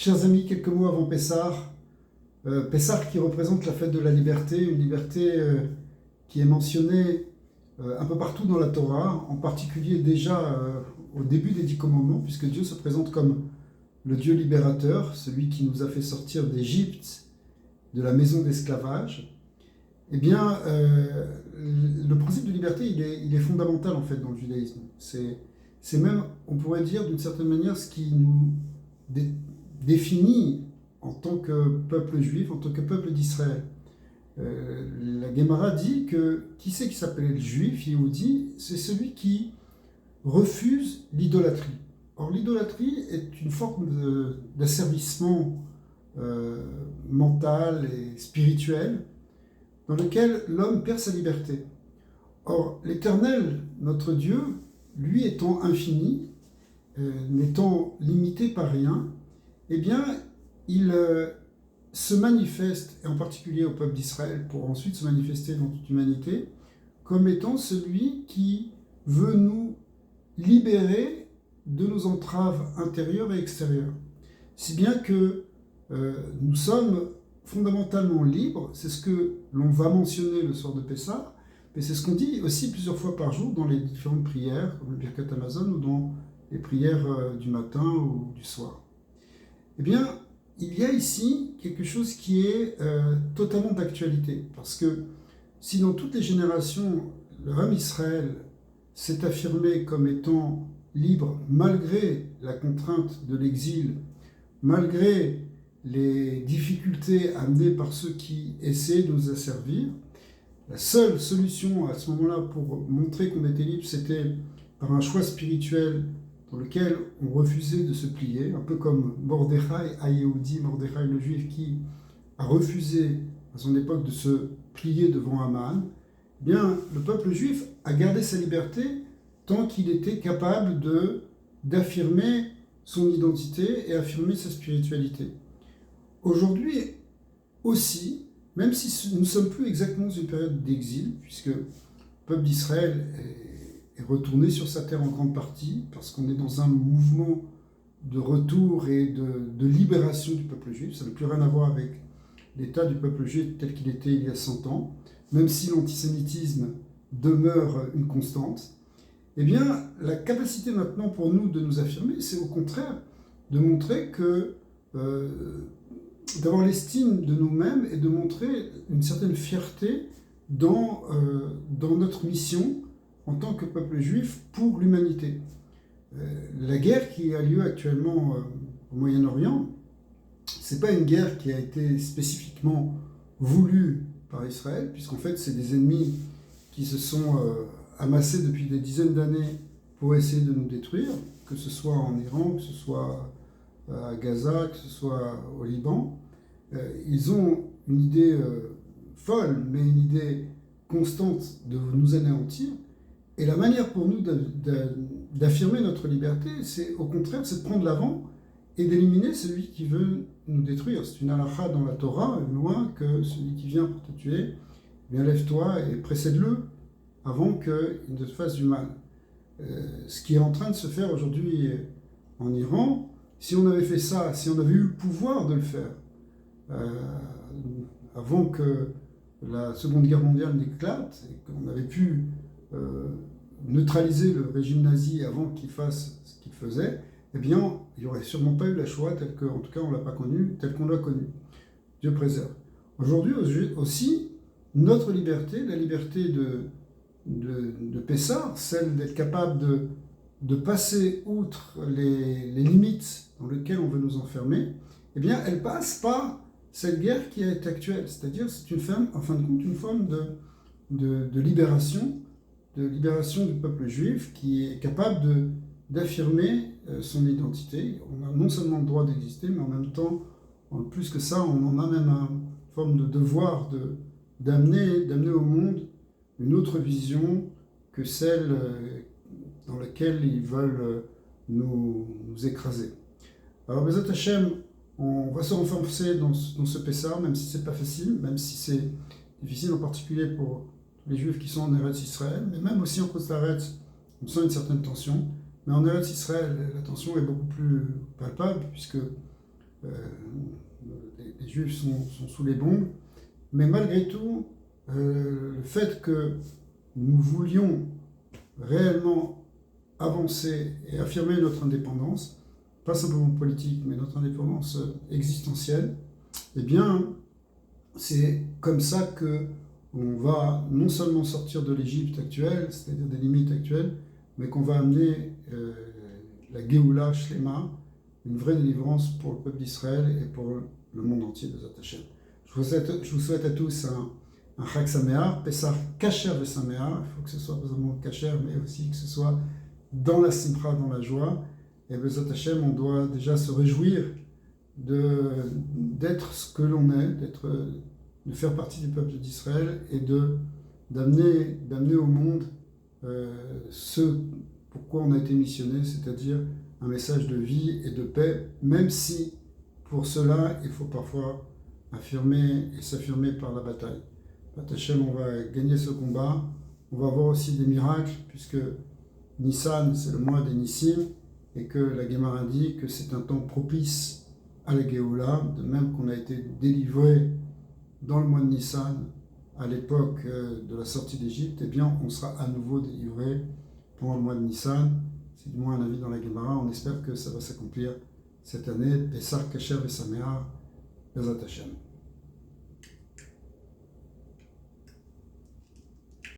Chers amis, quelques mots avant Pessah. Pessah qui représente la fête de la liberté, une liberté qui est mentionnée un peu partout dans la Torah, en particulier déjà au début des 10 commandements, puisque Dieu se présente comme le Dieu libérateur, celui qui nous a fait sortir d'Égypte, de la maison d'esclavage. Eh bien, le principe de liberté, il est fondamental en fait dans le judaïsme. C'est même, on pourrait dire d'une certaine manière, ce qui nous définit en tant que peuple juif, en tant que peuple d'Israël. La Gemara dit que qui c'est qui s'appelait le juif, Yehudi, c'est celui qui refuse l'idolâtrie. Or, l'idolâtrie est une forme d'asservissement mental et spirituel dans lequel l'homme perd sa liberté. Or, l'Éternel, notre Dieu, lui étant infini, n'étant limité par rien, eh bien, il se manifeste, et en particulier au peuple d'Israël, pour ensuite se manifester dans toute l'humanité, comme étant celui qui veut nous libérer de nos entraves intérieures et extérieures. Si bien que nous sommes fondamentalement libres, c'est ce que l'on va mentionner le soir de Pessah, mais c'est ce qu'on dit aussi plusieurs fois par jour dans les différentes prières, comme le Birkat Hamazon, ou dans les prières du matin ou du soir. Eh bien, il y a ici quelque chose qui est totalement d'actualité, parce que si dans toutes les générations, le Ham Israël s'est affirmé comme étant libre malgré la contrainte de l'exil, malgré les difficultés amenées par ceux qui essaient de nous asservir, la seule solution à ce moment-là pour montrer qu'on était libre, c'était par un choix spirituel dans lequel on refusait de se plier, un peu comme Mordechai à Yehudi, Mordechai le juif qui a refusé à son époque de se plier devant Haman. Eh bien, le peuple juif a gardé sa liberté tant qu'il était capable d'affirmer son identité et affirmer sa spiritualité. Aujourd'hui aussi, même si nous ne sommes plus exactement dans une période d'exil, puisque le peuple d'Israël est retourné sur sa terre en grande partie, parce qu'on est dans un mouvement de retour et de libération du peuple juif. Ça n'a plus rien à voir avec l'état du peuple juif tel qu'il était il y a 100 ans, même si l'antisémitisme demeure une constante. Eh bien, la capacité maintenant pour nous de nous affirmer, c'est au contraire de montrer que d'avoir l'estime de nous-mêmes et de montrer une certaine fierté dans notre mission en tant que peuple juif pour l'humanité. La guerre qui a lieu actuellement au Moyen-Orient, c'est pas une guerre qui a été spécifiquement voulue par Israël, puisqu'en fait c'est des ennemis qui se sont amassés depuis des dizaines d'années pour essayer de nous détruire, que ce soit en Iran, que ce soit à Gaza, que ce soit au Liban. Ils ont une idée folle, mais une idée constante de nous anéantir. Et la manière pour nous d'affirmer notre liberté, c'est au contraire, c'est de prendre l'avant et d'éliminer celui qui veut nous détruire. C'est une halakha dans la Torah, une loi, que celui qui vient pour te tuer, bien lève-toi et précède-le avant qu'il ne te fasse du mal. Ce qui est en train de se faire aujourd'hui en Iran, si on avait fait ça, si on avait eu le pouvoir de le faire, avant que la Seconde Guerre mondiale n'éclate, et qu'on avait pu neutraliser le régime nazi avant qu'il fasse ce qu'il faisait, eh bien, il n'y aurait sûrement pas eu la Shoah telle que, en tout cas, on ne l'a pas connue, telle qu'on l'a connue. Dieu préserve. Aujourd'hui aussi, notre liberté, la liberté de Pessah, celle d'être capable de passer outre les limites dans lesquelles on veut nous enfermer, eh bien, elle passe par cette guerre qui est actuelle. C'est-à-dire, c'est en fin de compte, une forme de libération du peuple juif qui est capable d'affirmer son identité. On a non seulement le droit d'exister, mais en même temps, plus que ça, on en a même une forme de devoir d'amener au monde une autre vision que celle dans laquelle ils veulent nous écraser. Alors, Bezat Hashem, on va se renforcer dans ce Pessah, même si c'est pas facile, même si c'est difficile en particulier pour les Juifs qui sont en Eretz Israël, mais même aussi en Côte-Eretz, on sent une certaine tension. Mais en Eretz Israël, la tension est beaucoup plus palpable, puisque les Juifs sont sous les bombes. Mais malgré tout, le fait que nous voulions réellement avancer et affirmer notre indépendance, pas simplement politique, mais notre indépendance existentielle, eh bien, c'est comme ça que on va non seulement sortir de l'Égypte actuelle, c'est-à-dire des limites actuelles, mais qu'on va amener la Géoula Shlema, une vraie délivrance pour le peuple d'Israël et pour le monde entier de Hashem. Je vous souhaite à tous un Chag Sameach, Pessah Kasher de Sameach. Il faut que ce soit pas seulement Kasher, mais aussi que ce soit dans la simcha, dans la joie. Et Bezat Hashem, on doit déjà se réjouir d'être ce que l'on est, de faire partie du peuple d'Israël et d'amener au monde ce pourquoi on a été missionné, c'est-à-dire un message de vie et de paix, même si pour cela il faut parfois affirmer et s'affirmer par la bataille. Hachem, on va gagner ce combat, on va voir aussi des miracles, puisque Nissan c'est le mois des Nissim, et que la Guémara dit que c'est un temps propice à la Géoula, de même qu'on a été délivré dans le mois de Nissan à l'époque de la sortie d'Égypte, eh bien on sera à nouveau délivré pendant le mois de Nissan. C'est du moins un avis dans la Guémara. On espère que ça va s'accomplir cette année. Pessah Kasher et Sameach, Bezat Hashem.